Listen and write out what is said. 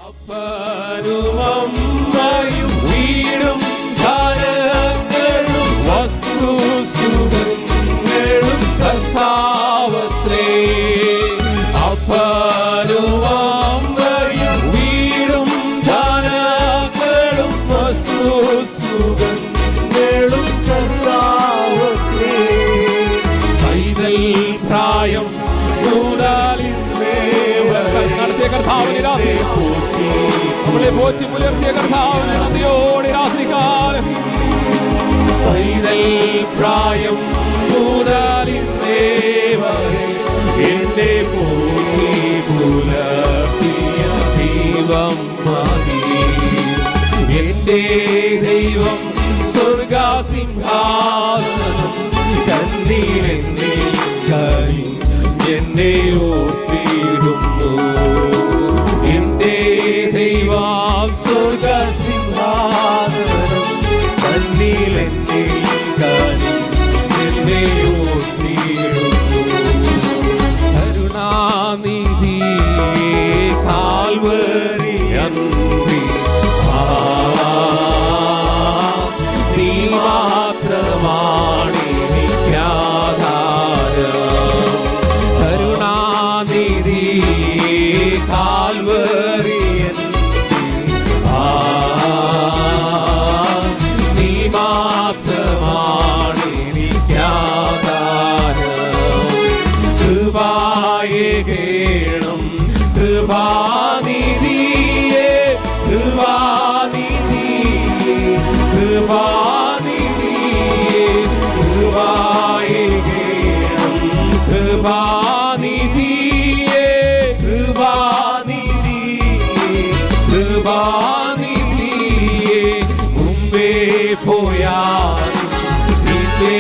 അപ്പനും അമ്മയും വീടും ധനങ്ങളും വസ്തുസുഖങ്ങളും കർത്താവത്രേ. അപ്പനും അമ്മയും വീടും ധനങ്ങളും വസ്തുസുഖങ്ങളും കർത്താവത്രേ. പൈതൽ പ്രായം നടത്തിയ കർത്താവിനെ നമ്മളെ പോറ്റി പുലർത്തിയ കർത്താവിനെ നന്ദിയോടെ രാത്രികാലം. പൈതൽ പ്രായം മുതലിന്നേവരെ എന്റെ പോറ്റി പുലർത്തിയ ദൈവം മതി. എന്റെ ദൈവം സ്വർഗസിംഹാസനം തന്നിലെന്നിൽ കനി എന്നെ ഓർത്തിടുന്നു. എന്റെ ദൈവം സ്വർഗസിംഹാസനം തന്നിലെന്നിൽ കനി എന്നെ ഓർത്തിടുന്നു. കരുണാനിധിയെ കാൽവരി അന്തി നീ മാത്രമാണ് എനിക്കാധാരം. കരുണാനിധിയെ കാൽവരി നീ മാത്രമാണ് എനിക്കാധാരം. കൃപായെ കേണം കൃപാനിധിയെ കൃപാനിധിയെ കൃപാനിധിയെ കൃപായെ കേണം കൃപാനിധിയെ കൃപാനിധിയെ കൃപാനിധിയെ. മുമ്പേ പോയാൽ നിന്റെ